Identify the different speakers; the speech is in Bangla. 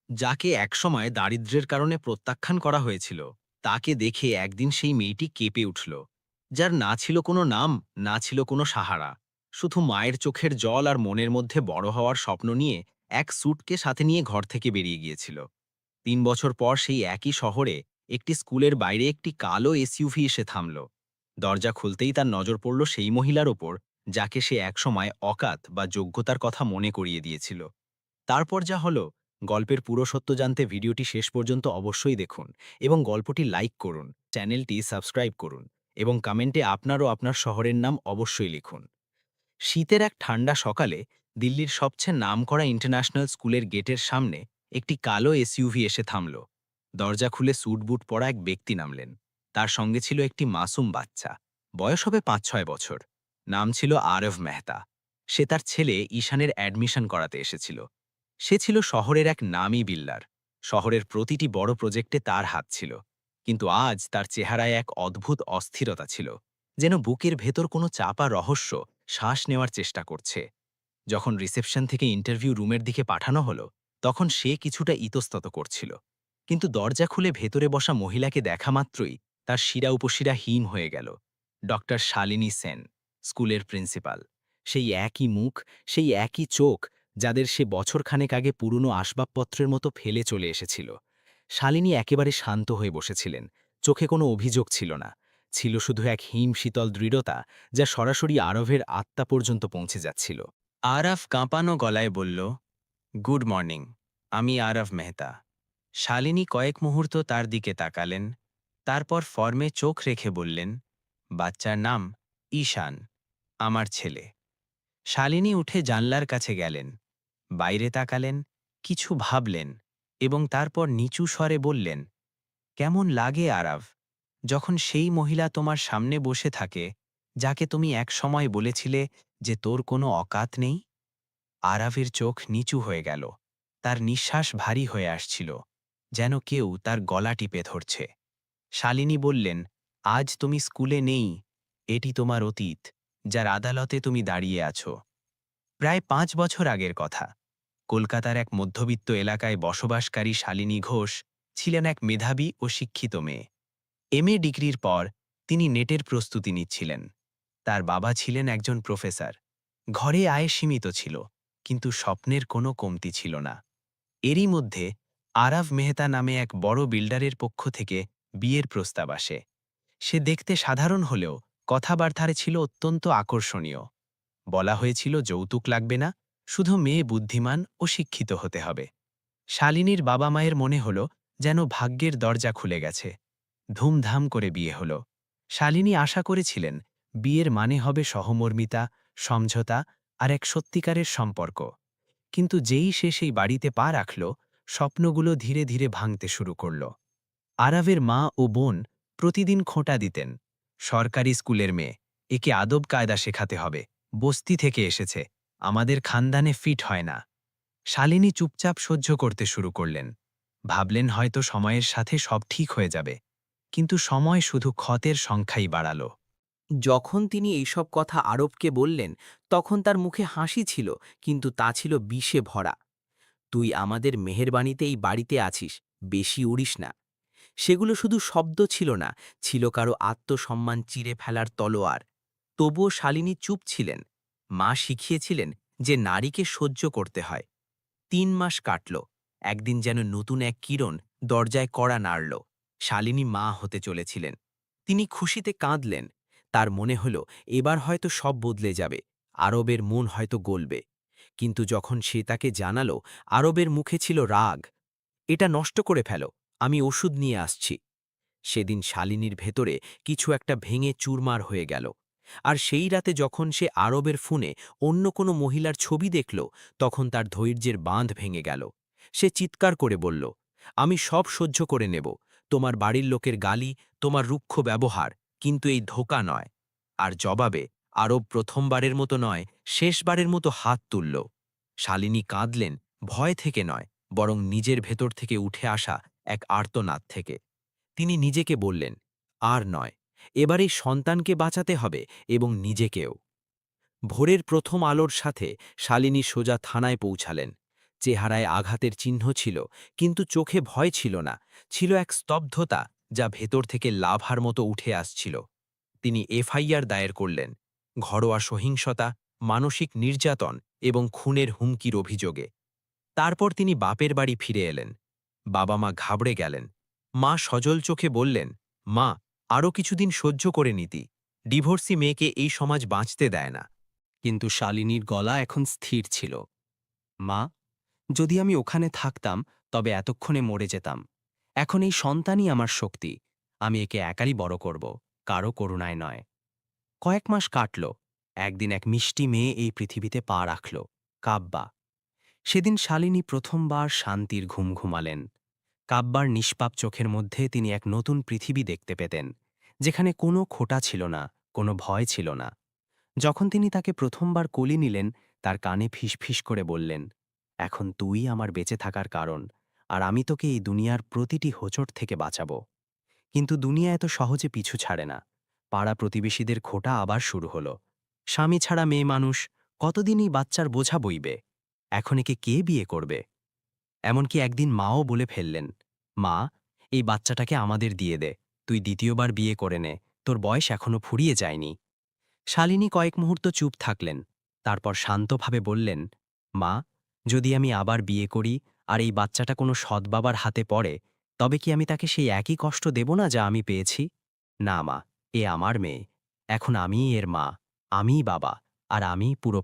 Speaker 1: যাকে একসময় দারিদ্র্যের কারণে প্রত্যাখ্যান করা হয়েছিল, তাকে দেখে একদিন সেই মেয়েটি কেঁপে উঠল। যার না ছিল কোনো নাম, না ছিল কোনো সাহারা, শুধু মায়ের চোখের জল আর মনের মধ্যে বড় হওয়ার স্বপ্ন নিয়ে এক স্যুটকে সাথে নিয়ে ঘর থেকে বেরিয়ে গিয়েছিল। ৩ বছর পর সেই একই শহরে একটি স্কুলের বাইরে একটি কালো এসইউভি এসে থামল। দরজা খুলতেই তার নজর পড়ল সেই মহিলার ওপর, যাকে সে একসময় অকাত বা যোগ্যতার কথা মনে করিয়ে দিয়েছিল। তারপর যা হলো, গল্পের পুরো সত্য জানতে ভিডিওটি শেষ পর্যন্ত অবশ্যই দেখুন এবং গল্পটি লাইক করুন, চ্যানেলটি সাবস্ক্রাইব করুন এবং কমেন্টে আপনার ও আপনার শহরের নাম অবশ্যই লিখুন। শীতের এক ঠান্ডা সকালে দিল্লির সবচেয়ে নামকরা ইন্টারন্যাশনাল স্কুলের গেটের সামনে একটি কালো এসইউভি এসে থামল। দরজা খুলে স্যুট বুট পরা এক ব্যক্তি নামলেন। তার সঙ্গে ছিল একটি মাসুম বাচ্চা, বয়স হবে ৫-৬ বছর। নাম ছিল আরভ মেহতা। সে তার ছেলে ঈশানের অ্যাডমিশন করাতে এসেছিল। সে ছিল শহরের এক নামী বিল্ডার। শহরের প্রতিটি বড় প্রজেক্টে তার হাত ছিল। কিন্তু আজ তার চেহারায় এক অদ্ভুত অস্থিরতা ছিল, যেন বুকের ভেতর কোনো চাপা রহস্য শ্বাস নেওয়ার চেষ্টা করছে। যখন রিসেপশন থেকে ইন্টারভিউ রুমের দিকে পাঠানো হলো, তখন সে কিছুটা ইতস্তত করছিল। কিন্তু দরজা খুলে ভেতরে বসা মহিলাকে দেখা মাত্রই তার শিরা উপশিরা হিম হয়ে গেল। ডক্টর শালিনী সেন, স্কুলের প্রিন্সিপাল। সেই একই মুখ, সেই একই চোখ, যাদের সে বছরখানেক আগে পুরনো আসবাবপত্রের মতো ফেলে চলে এসেছিল। শালিনী একেবারে শান্ত হয়ে বসেছিলেন। চোখে কোনো অভিযোগ ছিল না। ছিল শুধু এক হিম শীতল দৃঢ়তা, যা সরাসরি আরবের আত্মা পর্যন্ত পৌঁছে যাচ্ছিল। আরাফ কাঁপানো গলায় বলল, গুড মর্নিং, আমি আরব মেহতা। শালিনী কয়েক মুহূর্ত তার দিকে তাকালেন, তারপর ফর্মে চোখ রেখে বললেন, বাচ্চার নাম ঈশান, আমার ছেলে। শালিনী উঠে জানলার কাছে গেলেন, বাইরে তাকালেন, কিছু ভাবলেন এবং তারপর নিচু স্বরে বললেন, কেমন লাগে আরাভ, যখন সেই মহিলা তোমার সামনে বসে থাকে, যাকে তুমি এক সময় বলেছিলে যে তোর কোনো অকাত নেই? আরাভের চোখ নিচু হয়ে গেল। তার নিঃশ্বাস ভারী হয়ে আসছিল, যেন কেউ তার গলা টিপে ধরছে। শালিনী বললেন, আজ তুমি স্কুলে নেই। এটি তোমার অতীত, যার আদালতে তুমি দাঁড়িয়ে আছো। প্রায় ৫ বছর আগের কথা। কলকাতার এক মধ্যবিত্ত এলাকায় বসবাসকারী শালিনী ঘোষ ছিলেন এক মেধাবী ও শিক্ষিত মেয়ে। এমএ ডিগ্রির পর তিনি নেটের প্রস্তুতি নিচ্ছিলেন। তার বাবা ছিলেন একজন প্রফেসর। ঘরে আয় সীমিত ছিল, কিন্তু স্বপ্নের কোনো কমতি ছিল না। এরই মধ্যে আরাভ মেহতা নামে এক বড় বিল্ডারের পক্ষ থেকে বিয়ের প্রস্তাব আসে। সে দেখতে সাধারণ হলেও কথাবার্তায় ছিল অত্যন্ত আকর্ষণীয়। বলা হয়েছিল যৌতুক লাগবে না, শুধু মেয়ে বুদ্ধিমান ও শিক্ষিত হতে হবে। শালিনীর বাবা মায়ের মনে হল যেন ভাগ্যের দরজা খুলে গেছে। ধুমধাম করে বিয়ে হল। শালিনী আশা করেছিলেন বিয়ের মানে হবে সহমর্মিতা, সমঝোতা আর এক সত্যিকারের সম্পর্ক। কিন্তু যেই সে সেই বাড়িতে পা রাখল, স্বপ্নগুলো ধীরে ধীরে ভাঙতে শুরু করল। আরাভের মা ও বোন প্রতিদিন খোঁটা দিতেন, সরকারি স্কুলের মেয়ে, একে আদব কায়দা শেখাতে হবে, বস্তি থেকে এসেছে, আমাদের খানদানে ফিট হয় না। শালিনী চুপচাপ সহ্য করতে শুরু করলেন। ভাবলেন হয়তো সময়ের সাথে সব ঠিক হয়ে যাবে। কিন্তু সময় শুধু ক্ষতের সংখ্যাই বাড়াল।
Speaker 2: যখন তিনি এইসব কথা আরবকে বললেন, তখন তার মুখে হাসি ছিল, কিন্তু তা ছিল বিষে ভরা। তুই আমাদের মেহেরবানিতে এই বাড়িতে আছিস, বেশি উড়িস না। সেগুলো শুধু শব্দ ছিল না, ছিল কারো আত্মসম্মান চিরে ফেলার তলোয়ার। তবুও শালিনী চুপ ছিলেন। মা শিখিয়েছিলেন যে নারীকে সহ্য করতে হয়। ৩ মাস কাটল। একদিন যেন নতুন এক কিরণ দরজায় কড়া নাড়ল। শালিনী মা হতে চলেছিলেন। তিনি খুশিতে কাঁদলেন। তার মনে হল এবার হয়তো সব বদলে যাবে, আরবের মন হয়তো গলবে। কিন্তু যখন সে তাকে জানালো, আরবের মুখে ছিল রাগ। এটা নষ্ট করে ফেলো, আমি ওষুধ নিয়ে আসছি। সেদিন শালিনীর ভেতরে কিছু একটা ভেঙে চুরমার হয়ে গেল। আর সেই রাতে যখন সে আরবের ফোনে অন্য কোনো মহিলার ছবি দেখল, তখন তার ধৈর্যের বাঁধ ভেঙে গেল। সে চিৎকার করে বলল, আমি সব সহ্য করে নেব, তোমার বাড়ির লোকের গালি, তোমার রুক্ষ ব্যবহার, কিন্তু এই ধোঁকা নয়। আর জবাবে আরব প্রথমবারের মতো নয়, শেষবারের মতো হাত তুলল। শালিনী কাঁদলেন, ভয় থেকে নয়, বরং নিজের ভেতর থেকে উঠে আসা এক আর্তনাদ থেকে। তিনি নিজেকে বললেন, আর নয়, এবার এই সন্তানকে বাঁচাতে হবে এবং নিজেকেও। ভোরের প্রথম আলোর সাথে শালিনী সোজা থানায় পৌঁছালেন। চেহারায় আঘাতের চিহ্ন ছিল, কিন্তু চোখে ভয় ছিল না, ছিল এক স্তব্ধতা যা ভেতর থেকে লাভার মতো উঠে আসছিল। তিনি এফআইআর দায়ের করলেন, ঘরোয়া সহিংসতা, মানসিক নির্যাতন এবং খুনের হুমকির অভিযোগে। তারপর তিনি বাপের বাড়ি ফিরে এলেন। বাবা মা ঘাবড়ে গেলেন। মা সজল চোখে বললেন, মা, আরও কিছুদিন সহ্য করে নিতি। ডিভোর্সি মেয়েকে এই সমাজ বাঁচতে দেয় না। কিন্তু শালিনীর গলা এখন স্থির ছিল। মা, যদি আমি ওখানে থাকতাম তবে এতক্ষণে মরে যেতাম। এখন এই সন্তানই আমার শক্তি। আমি একে একারই বড় করব, কারো করুণায় নয়। কয়েক মাস কাটল। একদিন এক মিষ্টি মেয়ে এই পৃথিবীতে পা রাখল, কাব্যা। সেদিন শালিনী প্রথমবার শান্তির ঘুম ঘুমালেন। কাব্যার নিষ্পাপ চোখের মধ্যে তিনি এক নতুন পৃথিবী দেখতে পেতেন, যেখানে কোনো খোঁটা ছিল না, কোনো ভয় ছিল না। যখন তিনি তাকে প্রথমবার কোলে নিলেন, তার কানে ফিসফিস করে বললেন, এখন তুই আমার বেঁচে থাকার কারণ, আর আমি তোকে এই দুনিয়ার প্রতিটি হোঁচট থেকে বাঁচাবো। কিন্তু দুনিয়া এত সহজে পিছু ছাড়ে না। পাড়া প্রতিবেশীদের খোঁটা আবার শুরু হলো। স্বামী ছাড়া মেয়ে মানুষ, কতদিনই বাচ্চার বোঝা বইবে? এখন একে কে বিয়ে করবে? এমনকি একদিন মাও বলে ফেললেন, মা, এই বাচ্চাটাকে আমাদের দিয়ে দে, তুই দ্বিতীয়বার বিয়ে করে নে, তোর বয়স এখনো ফুরিয়ে যায়নি। শালিনী কয়েক মুহূর্ত চুপ থাকলেন, তারপর শান্তভাবে বললেন, মা, যদি আমি আবার বিয়ে করি আর এই বাচ্চাটা কোনো সৎ বাবার হাতে পড়ে, তবে কি আমি তাকে সেই একই কষ্ট দেব না যা আমি পেয়েছি? না মা, এ আমার মেয়ে। এখন আমিই এর মা, আমিই বাবা, আর আমিই পুরো